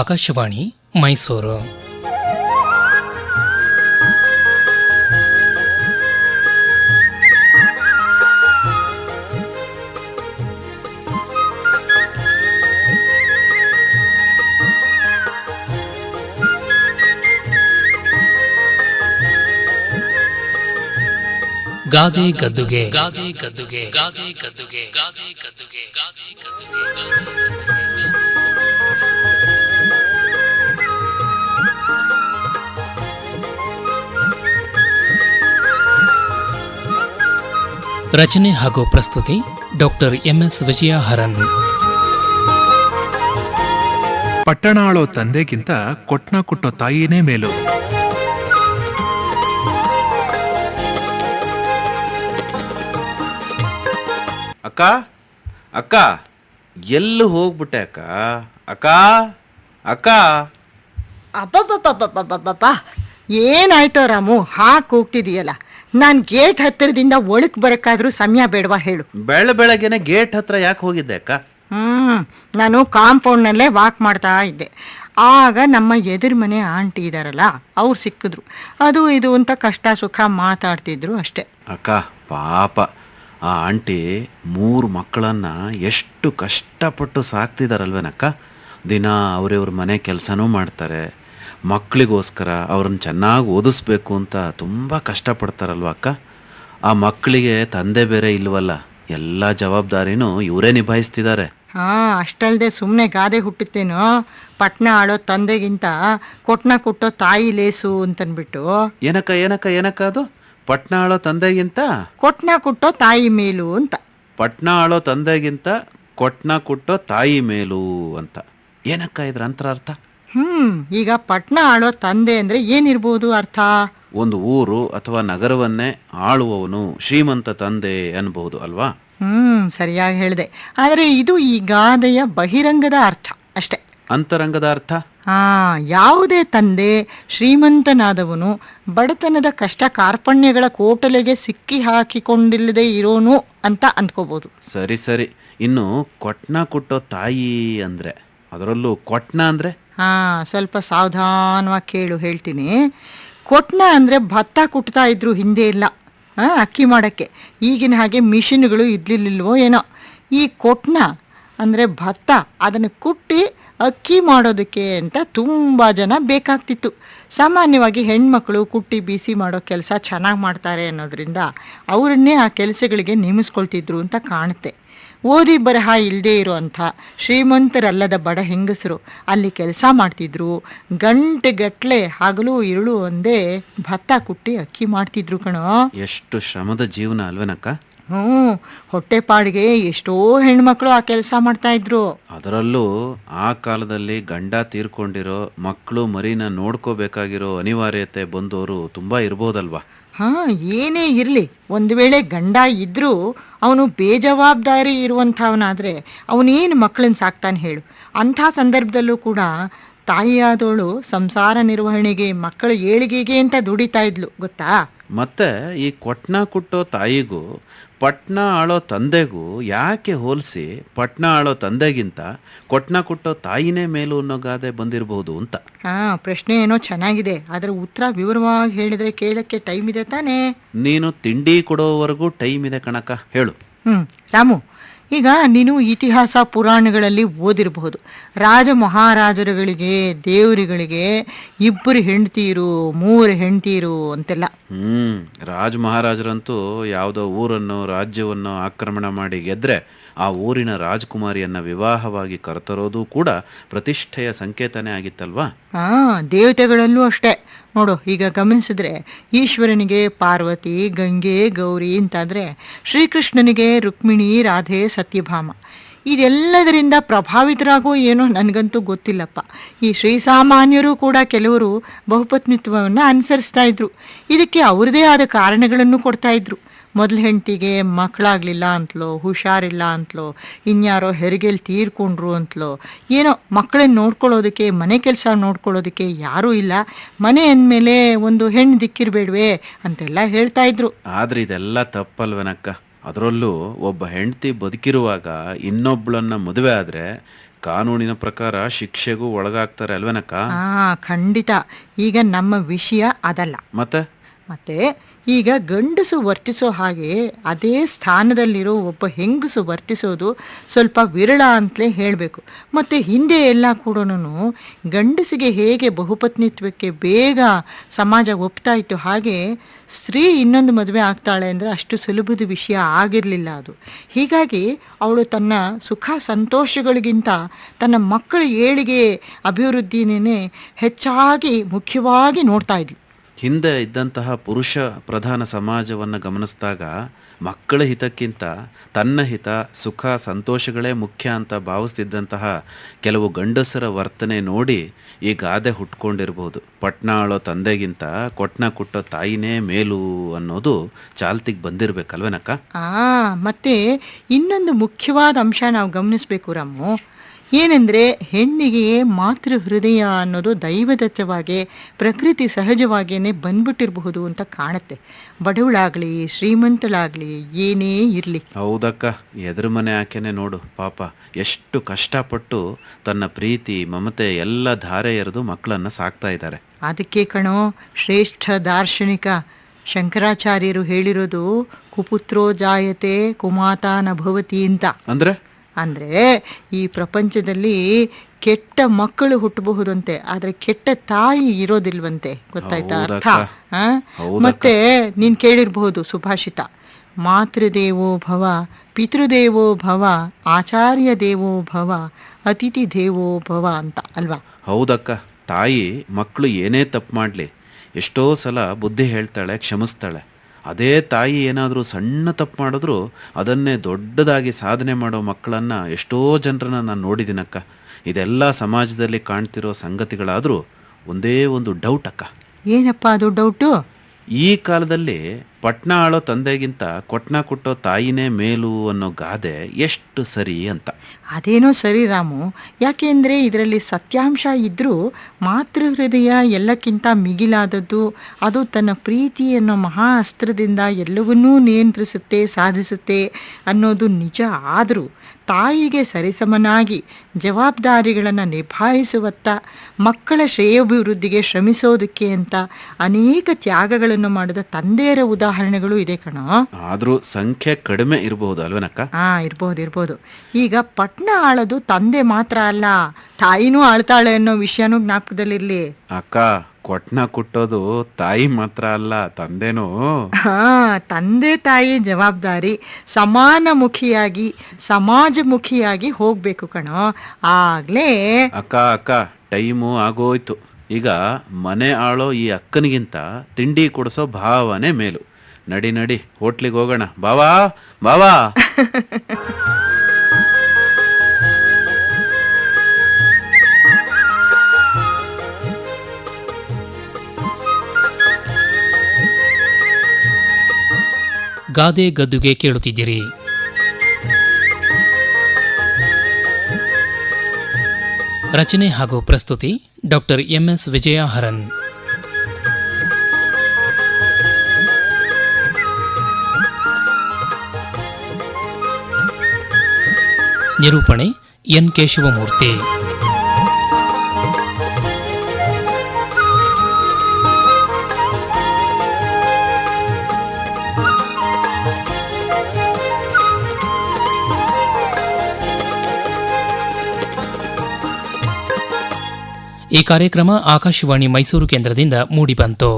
ಆಕಾಶವಾಣಿ ಮೈಸೂರು. ಗಾದೆ ಗದ್ದುಗೆ ಗಾದೆ ಗದ್ದುಗೆ ಗಾದೆ ಗದ್ದುಗೆ ಗಾದೆ ಗದ್ದುಗೆ ಗಾದೆ ಗದ್ದುಗೆ. ರಚನೆ ಹಾಗೂ ಪ್ರಸ್ತುತಿ ಡಾಕ್ಟರ್ ಎಂಎಸ್ ವಿಜಯಹರನ್. ಪಟ್ಟಣ ಆಳೋ ತಂದೆಗಿಂತ ಕೊಟ್ನ ಕುಟ್ಟೋ ತಾಯಿನೇ ಮೇಲು. ಅಕ್ಕ ಅಕ್ಕ ಎಲ್ಲೂ ಹೋಗ್ಬಿಟ್ಟೆ ಅಕ್ಕ ಅಕ್ಕ ಅಕ್ಕ. ಅಬ್ಬಬ್ಬಬ್ಬಬ್ಬಬ್ಬಬ್ಬ, ಏನಾಯ್ತೋ ರಾಮು, ಹಾಕ್ ಹೋಗ್ತಿದೀಯಲ್ಲ. ನಾನು ಗೇಟ್ ಹತ್ತಿರದಿಂದ ಒಳಕ್ ಬರಕ್ಕಾದ್ರೂ ಸಮಯ ಬೇಡವಾ ಹೇಳು. ಬೆಳಗ್ಗೆನೆ ಗೇಟ್ ಹತ್ರ ಯಾಕೆ ಹೋಗಿದ್ದೆ ಅಕ್ಕ? ನಾನು ಕಾಂಪೌಂಡ್ನಲ್ಲೇ ವಾಕ್ ಮಾಡ್ತಾ ಇದ್ದೆ. ಆಗ ನಮ್ಮ ಎದುರು ಮನೆ ಆಂಟಿ ಇದಾರಲ್ಲ, ಅವ್ರು ಸಿಕ್ಕಿದ್ರು. ಅದು ಇದು ಅಂತ ಕಷ್ಟ ಸುಖ ಮಾತಾಡ್ತಿದ್ರು ಅಷ್ಟೆ. ಅಕ್ಕ ಪಾಪ ಆ ಆಂಟಿ 3 ಮಕ್ಕಳನ್ನ ಎಷ್ಟು ಕಷ್ಟಪಟ್ಟು ಸಾಕ್ತಿದಾರಲ್ವೇನಕ್ಕ. ದಿನ ಅವ್ರವ್ರ ಮನೆ ಕೆಲಸನೂ ಮಾಡ್ತಾರೆ. ಮಕ್ಕಳಿಗೋಸ್ಕರ ಅವ್ರನ್ನ ಚೆನ್ನಾಗಿ ಓದಿಸ್ಬೇಕು ಅಂತ ತುಂಬ ಕಷ್ಟಪಡ್ತಾರಲ್ವ ಅಕ್ಕ. ಆ ಮಕ್ಕಳಿಗೆ ತಂದೆ ಬೇರೆ ಇಲ್ವಲ್ಲ, ಎಲ್ಲ ಜವಾಬ್ದಾರಿನೂ ಇವರೇ ನಿಭಾಯಿಸ್ತಿದ್ದಾರೆ. ಅಷ್ಟಲ್ದೆ ಸುಮ್ಮನೆ ಗಾದೆ ಹುಟ್ಟುತ್ತೇನೋ, ಪಟ್ನ ಆಳೋ ತಂದೆಗಿಂತ ಕೊಟ್ನ ಕುಟ್ಟೋ ತಾಯಿ ಲೇಸು ಅಂತನ್ಬಿಟ್ಟು. ಏನಕ್ಕ ಏನಕ್ಕ ಏನಕ್ಕ ಅದು? ಪಟ್ನ ಆಳೋ ತಂದೆಗಿಂತ ಕೊಟ್ನ ಕುಟ್ಟೋ ತಾಯಿ ಮೇಲು ಅಂತ. ಪಟ್ನ ಆಳೋ ತಂದೆಗಿಂತ ಕೊಟ್ನ ಕುಟ್ಟೋ ತಾಯಿ ಮೇಲು ಅಂತ. ಏನಕ್ಕ ಇದ್ರ ಅಂತರಾರ್ಥ? ಈಗ ಪಟ್ನ ಆಳೋ ತಂದೆ ಅಂದ್ರೆ ಏನಿರ್ಬೋದು ಅರ್ಥ? ಒಂದು ಊರು ಅಥವಾ ನಗರವನ್ನೇ ಆಳುವವನು ಶ್ರೀಮಂತ ತಂದೆ ಅನ್ಬಹುದು ಅಲ್ವಾ? ಸರಿಯಾಗಿ ಹೇಳಿದೆ. ಆದರೆ ಇದು ಈ ಗಾದೆಯ ಬಹಿರಂಗದ ಅರ್ಥ ಅಷ್ಟೆ. ಅಂತರಂಗದ ಅರ್ಥ? ಯಾವುದೇ ತಂದೆ ಶ್ರೀಮಂತನಾದವನು ಬಡತನದ ಕಷ್ಟ ಕಾರ್ಪಣ್ಯಗಳ ಕೋಟಲೆಗೆ ಸಿಕ್ಕಿ ಹಾಕಿಕೊಂಡಿಲ್ಲದೆ ಇರೋನು ಅಂತ ಅಂದ್ಕೋಬಹುದು. ಸರಿ ಸರಿ. ಇನ್ನು ಕೊಟ್ನ ಕುಟ್ಟೋ ತಾಯಿ ಅಂದ್ರೆ, ಅದರಲ್ಲೂ ಕೊಟ್ನ ಅಂದ್ರೆ? ಸ್ವಲ್ಪ ಸಾವಧಾನವಾಗಿ ಕೇಳು, ಹೇಳ್ತೀನಿ. ಕೊಟ್ನ ಅಂದ್ರೆ ಭತ್ತ ಕುಟ್ತಾ ಇದ್ರು ಹಿಂದೆ ಇಲ್ಲ, ಅಕ್ಕಿ ಮಾಡಕ್ಕೆ. ಈಗಿನ ಹಾಗೆ ಮಿಷಿನ್ಗಳು ಇದ್ಲಿಲ್ವೋ ಏನೋ. ಈ ಕೊಟ್ನ ಅಂದರೆ ಭತ್ತ, ಅದನ್ನು ಕುಟ್ಟಿ ಅಕ್ಕಿ ಮಾಡೋದಕ್ಕೆ ಅಂತ ತುಂಬ ಜನ ಬೇಕಾಗ್ತಿತ್ತು. ಸಾಮಾನ್ಯವಾಗಿ ಹೆಣ್ಮಕ್ಳು ಕುಟ್ಟಿ ಬಿಸಿ ಮಾಡೋ ಕೆಲಸ ಚೆನ್ನಾಗಿ ಮಾಡ್ತಾರೆ ಅನ್ನೋದ್ರಿಂದ ಅವರನ್ನೇ ಆ ಕೆಲಸಗಳಿಗೆ ನೇಮಿಸ್ಕೊಳ್ತಿದ್ರು ಅಂತ ಕಾಣುತ್ತೆ. ಓದಿ ಬರಹ ಇಲ್ಲದೆ ಇರೋಂಥ ಶ್ರೀಮಂತರಲ್ಲದ ಬಡ ಹೆಂಗಸರು ಅಲ್ಲಿ ಕೆಲಸ ಮಾಡ್ತಿದ್ರು. ಗಂಟೆಗಟ್ಟಲೆ ಹಗಲು ಇರುಳು ಒಂದೇ ಭತ್ತ ಕುಟ್ಟಿ ಅಕ್ಕಿ ಮಾಡ್ತಿದ್ರು ಕಣೋ. ಎಷ್ಟು ಶ್ರಮದ ಜೀವನ ಅಲ್ವೇನಕ್ಕ? ಹೊಟ್ಟೆಪಾಡಿಗೆ ಎಷ್ಟೋ ಹೆಣ್ಮಕ್ಳು ಆ ಕೆಲಸ ಮಾಡ್ತಾ ಇದ್ರು. ಅದರಲ್ಲೂ ಆ ಕಾಲದಲ್ಲಿ ಗಂಡ ತೀರ್ಕೊಂಡಿರೋ ಮಕ್ಕಳು ಮರಿನ ನೋಡ್ಕೋಬೇಕಾಗಿರೋ ಅನಿವಾರ್ಯತೆ ಬಂದವರು ತುಂಬಾ ಇರ್ಬೋದಲ್ವಾ? ಏನೇ ಇರಲಿ, ಒಂದು ವೇಳೆ ಗಂಡ ಇದ್ರೂ ಅವನು ಬೇಜವಾಬ್ದಾರಿ ಇರುವಂಥವನಾದರೆ ಅವನೇನು ಮಕ್ಕಳನ್ನ ಸಾಕ್ತಾನೆ ಹೇಳು. ಅಂಥ ಸಂದರ್ಭದಲ್ಲೂ ಕೂಡ ತಾಯಿಯಾದವಳು ಸಂಸಾರ ನಿರ್ವಹಣೆಗೆ, ಮಕ್ಕಳ ಏಳಿಗೆಗೆ ಅಂತ ದುಡಿತಾ ಇದ್ಲು, ಗೊತ್ತಾ? ಮತ್ತೆ ಈ ಕೊಟ್ನ ಕುಟ್ಟೋ ತಾಯಿಗೂ ಪಟ್ನ ಆಳೋ ತಂದೆಗೂ ಯಾಕೆ ಹೋಲಿಸಿ ಪಟ್ನ ಆಳೋ ತಂದೆಗಿಂತ ಕೊಟ್ನ ಕುಟ್ಟೋ ತಾಯಿನೇ ಮೇಲು ಅನ್ನೋ ಗಾದೆ ಬಂದಿರಬಹುದು ಅಂತ? ಪ್ರಶ್ನೆ ಏನೋ ಚೆನ್ನಾಗಿದೆ, ಅದರ ಉತ್ತರ ವಿವರವಾಗಿ ಹೇಳಿದ್ರೆ ಕೇಳಕ್ಕೆ ಟೈಮ್ ಇದೆ ತಾನೇ? ನೀನು ತಿಂಡಿ ಕೊಡೋವರೆಗೂ ಟೈಮ್ ಇದೆ ಕಣಕ್ಕ, ಹೇಳು. ರಾಮು, ಈಗ ನೀನು ಇತಿಹಾಸ ಪುರಾಣಗಳಲ್ಲಿ ಓದಿರಬಹುದು, ರಾಜ ಮಹಾರಾಜರುಗಳಿಗೆ, ದೇವರುಗಳಿಗೆ 2 ಹೆಂಡ್ತೀರು 3 ಹೆಂಡ್ತೀರು ಅಂತೆಲ್ಲ. ರಾಜ ಮಹಾರಾಜರಂತೂ ಯಾವುದೋ ಊರನ್ನು ರಾಜ್ಯವನ್ನು ಆಕ್ರಮಣ ಮಾಡಿ ಗೆದ್ರೆ ಆ ಊರಿನ ರಾಜಕುಮಾರಿಯನ್ನ ವಿವಾಹವಾಗಿ ಕರೆತರೋದು ಕೂಡ ಪ್ರತಿಷ್ಠೆಯ ಸಂಕೇತನೇ ಆಗಿತ್ತಲ್ವಾ? ದೇವತೆಗಳಲ್ಲೂ ಅಷ್ಟೇ ನೋಡು. ಈಗ ಗಮನಿಸಿದ್ರೆ ಈಶ್ವರನಿಗೆ ಪಾರ್ವತಿ, ಗಂಗೆ, ಗೌರಿ ಅಂತಾದರೆ ಶ್ರೀಕೃಷ್ಣನಿಗೆ ರುಕ್ಮಿಣಿ, ರಾಧೆ, ಸತ್ಯಭಾಮ. ಇದೆಲ್ಲದರಿಂದ ಪ್ರಭಾವಿತರಾಗೋ ಏನೋ ನನಗಂತೂ ಗೊತ್ತಿಲ್ಲಪ್ಪ. ಈ ಶ್ರೀಸಾಮಾನ್ಯರು ಕೂಡ ಕೆಲವರು ಬಹುಪತ್ನಿತ್ವವನ್ನು ಅನುಸರಿಸ್ತಾ ಇದ್ರು. ಇದಕ್ಕೆ ಅವ್ರದೇ ಆದ ಕಾರಣಗಳನ್ನು ಕೊಡ್ತಾ ಇದ್ರು. ಮೊದಲ ಹೆಂಡತಿಗೆ ಮಕ್ಕಳಾಗಲಿಲ್ಲ ಅಂತಲೋ, ಹುಷಾರಿಲ್ಲ ಅಂತಲೋ, ಇನ್ಯಾರೋ ಹೆರಿಗೆಯಲ್ಲಿ ತೀರ್ಕೊಂಡ್ರು ಅಂತಲೋ, ಏನೋ ಮಕ್ಕಳನ್ನ ನೋಡ್ಕೊಳ್ಳೋದಕ್ಕೆ, ಮನೆ ಕೆಲಸ ನೋಡ್ಕೊಳ್ಳೋದಕ್ಕೆ ಯಾರೂ ಇಲ್ಲ, ಮನೆ ಅಂದಮೇಲೆ ಒಂದು ಹೆಣ್ಣು ದಿಕ್ಕಿರಬೇಡ್ವೇ ಅಂತೆಲ್ಲ ಹೇಳ್ತಾ ಇದ್ರು. ಆದ್ರೆ ಇದೆಲ್ಲ ತಪ್ಪಲ್ವನಕ್ಕ. ಅದರಲ್ಲೂ ಒಬ್ಬ ಹೆಂಡತಿ ಬದುಕಿರುವಾಗ ಇನ್ನೊಬ್ಬಳನ್ನ ಮದುವೆ ಆದರೆ ಕಾನೂನಿನ ಪ್ರಕಾರ ಶಿಕ್ಷೆಗೂ ಒಳಗಾಗ್ತಾರೆ ಅಲ್ವೇನಕ್ಕ? ಖಂಡಿತ. ಈಗ ನಮ್ಮ ವಿಷಯ ಅದಲ್ಲ. ಮತ್ತೆ ಈಗ ಗಂಡಸು ವರ್ತಿಸೋ ಹಾಗೆ ಅದೇ ಸ್ಥಾನದಲ್ಲಿರೋ ಒಬ್ಬ ಹೆಂಗಸು ವರ್ತಿಸೋದು ಸ್ವಲ್ಪ ವಿರಳ ಅಂತಲೇ ಹೇಳಬೇಕು. ಮತ್ತು ಹಿಂದೆ ಎಲ್ಲ ಕೂಡ ಗಂಡಸಿಗೆ ಹೇಗೆ ಬಹುಪತ್ನಿತ್ವಕ್ಕೆ ಬೇಗ ಸಮಾಜ ಒಪ್ತಾ ಇತ್ತು, ಹಾಗೆ ಸ್ತ್ರೀ ಇನ್ನೊಂದು ಮದುವೆ ಆಗ್ತಾಳೆ ಅಂದರೆ ಅಷ್ಟು ಸುಲಭದ ವಿಷಯ ಆಗಿರಲಿಲ್ಲ ಅದು. ಹೀಗಾಗಿ ಅವಳು ತನ್ನ ಸುಖ ಸಂತೋಷಗಳಿಗಿಂತ ತನ್ನ ಮಕ್ಕಳ ಏಳಿಗೆ ಅಭಿವೃದ್ಧಿನೇ ಹೆಚ್ಚಾಗಿ ಮುಖ್ಯವಾಗಿ ನೋಡ್ತಾ ಇದ್ಲು. ಹಿಂದೆ ಇದ್ದಂತಹ ಪುರುಷ ಪ್ರಧಾನ ಸಮಾಜವನ್ನು ಗಮನಿಸಿದಾಗ ಮಕ್ಕಳ ಹಿತಕ್ಕಿಂತ ತನ್ನ ಹಿತ ಸುಖ ಸಂತೋಷಗಳೇ ಮುಖ್ಯ ಅಂತ ಭಾವಿಸ್ತಿದ್ದಂತಹ ಕೆಲವು ಗಂಡಸರ ವರ್ತನೆ ನೋಡಿ ಈ ಗಾದೆ ಹುಟ್ಕೊಂಡಿರ್ಬೋದು. ಪಟ್ನ ಆಳೋ ತಂದೆಗಿಂತ ಕೊಟ್ನ ಕುಟ್ಟೋ ತಾಯಿನೇ ಮೇಲು ಅನ್ನೋದು ಚಾಲ್ತಿಗೆ ಬಂದಿರಬೇಕಲ್ವೇನಕ್ಕ? ಮತ್ತೆ ಇನ್ನೊಂದು ಮುಖ್ಯವಾದ ಅಂಶ ನಾವು ಗಮನಿಸಬೇಕು ರಾಮು. ಏನೆಂದರೆ ಹೆಣ್ಣಿಗೆ ಮಾತೃ ಹೃದಯ ಅನ್ನೋದು ದೈವದತ್ತವಾಗಿ ಪ್ರಕೃತಿ ಸಹಜವಾಗಿಯೇ ಬಂದ್ಬಿಟ್ಟಿರಬಹುದು ಅಂತ ಕಾಣುತ್ತೆ. ಬಡವಳಾಗಲಿ ಶ್ರೀಮಂತಳಾಗಲಿ ಏನೇ ಇರಲಿ. ಹೌದಕ್ಕ, ಎದುರು ಮನೆ ಆಕೆನೆ ನೋಡು, ಪಾಪ ಎಷ್ಟು ಕಷ್ಟಪಟ್ಟು ತನ್ನ ಪ್ರೀತಿ ಮಮತೆ ಎಲ್ಲ ಧಾರೆ ಎರೆದು ಮಕ್ಕಳನ್ನು ಸಾಕ್ತಾ ಇದ್ದಾರೆ. ಅದಕ್ಕೆ ಕಣೋ ಶ್ರೇಷ್ಠ ದಾರ್ಶನಿಕ ಶಂಕರಾಚಾರ್ಯರು ಹೇಳಿರೋದು ಕುಪುತ್ರೋ ಜಾಯತೆ ಕುಮಾತಾ ನ ಭವತಿ ಅಂತ. ಅಂದರೆ ಈ ಪ್ರಪಂಚದಲ್ಲಿ ಕೆಟ್ಟ ಮಕ್ಕಳು ಹುಟ್ಟಬಹುದಂತೆ, ಆದ್ರೆ ಕೆಟ್ಟ ತಾಯಿ ಇರೋದಿಲ್ವಂತೆ. ಗೊತ್ತಾಯ್ತಾ ಅರ್ಥ? ಮತ್ತೆ ನೀನ್ ಕೇಳಿರ್ಬಹುದು ಸುಭಾಷಿತ, ಮಾತೃದೇವೋ ಭವ ಪಿತೃದೇವೋ ಭವ ಆಚಾರ್ಯ ದೇವೋ ಭವ ಅತಿಥಿ ದೇವೋ ಭವ ಅಂತ ಅಲ್ವಾ? ಹೌದಕ್ಕ, ತಾಯಿ ಮಕ್ಕಳು ಏನೇ ತಪ್ಪು ಮಾಡಲಿ ಎಷ್ಟೋ ಸಲ ಬುದ್ಧಿ ಹೇಳ್ತಾಳೆ, ಕ್ಷಮಿಸ್ತಾಳೆ. ಅದೇ ತಾಯಿ ಏನಾದರೂ ಸಣ್ಣ ತಪ್ಪು ಮಾಡಿದ್ರು ಅದನ್ನೇ ದೊಡ್ಡದಾಗಿ ಸಾಧನೆ ಮಾಡೋ ಮಕ್ಕಳನ್ನು ಎಷ್ಟೋ ಜನರನ್ನ ನಾನು ನೋಡಿದ್ದೀನಕ್ಕ. ಇದೆಲ್ಲ ಸಮಾಜದಲ್ಲಿ ಕಾಣ್ತಿರೋ ಸಂಗತಿಗಳಾದರೂ ಒಂದೇ ಒಂದು ಡೌಟ್ ಅಕ್ಕ. ಏನಪ್ಪ ಅದು ಡೌಟು? ಈ ಕಾಲದಲ್ಲಿ ಪಟ್ನ ಆಳೋ ತಂದೆಗಿಂತ ಕೊಟ್ನ ಕುಟ್ಟೋ ತಾಯಿನೇ ಮೇಲು ಅನ್ನೋ ಗಾದೆ ಎಷ್ಟು ಸರಿ ಅಂತ. ಅದೇನೋ ಸರಿ ರಾಮು, ಯಾಕೆಂದರೆ ಇದರಲ್ಲಿ ಸತ್ಯಾಂಶ ಇದ್ದರೂ ಮಾತೃ ಹೃದಯ ಎಲ್ಲಕ್ಕಿಂತ ಮಿಗಿಲಾದದ್ದು. ಅದು ತನ್ನ ಪ್ರೀತಿ ಅನ್ನೋ ಮಹಾ ಅಸ್ತ್ರದಿಂದ ಎಲ್ಲವನ್ನೂ ನಿಯಂತ್ರಿಸುತ್ತೆ, ಸಾಧಿಸುತ್ತೆ ಅನ್ನೋದು ನಿಜ. ಆದರೂ ತಾಯಿಗೆ ಸರಿಸಮನಾಗಿ ಜವಾಬ್ದಾರಿಗಳನ್ನು ನಿಭಾಯಿಸುವತ್ತ ಮಕ್ಕಳ ಶ್ರೇಯೋಭಿವೃದ್ಧಿಗೆ ಶ್ರಮಿಸೋದಕ್ಕೆ ಅಂತ ಅನೇಕ ತ್ಯಾಗಗಳನ್ನು ಮಾಡಿದ ತಂದೆಯರ ಉದಾಹರಣೆಗಳು ಇದೆ ಕಣೋ. ಆದ್ರೂ ಸಂಖ್ಯೆ ಕಡಿಮೆ ಇರಬಹುದು ಅಲ್ವೇನಕ್ಕ? ಇರ್ಬೋದು. ಈಗ ಪಟ್ನ ಆಳೋದು ತಂದೆ ಮಾತ್ರ ಅಲ್ಲ, ತಾಯಿನೂ ಆಳ್ತಾಳೆ ಅನ್ನೋ ವಿಷಯನೂ ಜ್ಞಾಪಕದಲ್ಲಿರ್ಲಿ ಅಕ್ಕ. ಕೊಟ್ನ ಕುಟ್ಟೋದು ತಾಯಿ ಮಾತ್ರ ಅಲ್ಲ, ತಂದೆನೂ. ತಂದೆ ತಾಯಿ ಜವಾಬ್ದಾರಿ ಸಮಾನಮುಖಿಯಾಗಿ ಸಮಾಜಮುಖಿಯಾಗಿ ಹೋಗ್ಬೇಕು ಕಣೋ, ಆಗ್ಲೇ. ಅಕ್ಕ ಟೈಮು ಆಗೋಯ್ತು. ಈಗ ಮನೆ ಆಳೋ ಈ ಅಕ್ಕನಿಗಿಂತ ತಿಂಡಿ ಕೊಡಿಸೋ ಭಾವನೆ ಮೇಲು. ನಡಿ ಹೋಟ್ಲಿಗೆ ಹೋಗೋಣ. ಬಾವಾ ಗಾದೆ ಗದ್ದುಗೆ ಕೇಳುತ್ತಿದ್ದೀರಿ. ರಚನೆ ಹಾಗೂ ಪ್ರಸ್ತುತಿ ಡಾಕ್ಟರ್ MS ವಿಜಯ ಹರನ್. ನಿರೂಪಣೆ N ಕೇಶವಮೂರ್ತಿ. ಈ ಕಾರ್ಯಕ್ರಮ ಆಕಾಶವಾಣಿ ಮೈಸೂರು ಕೇಂದ್ರದಿಂದ ಮೂಡಿಬಂತು.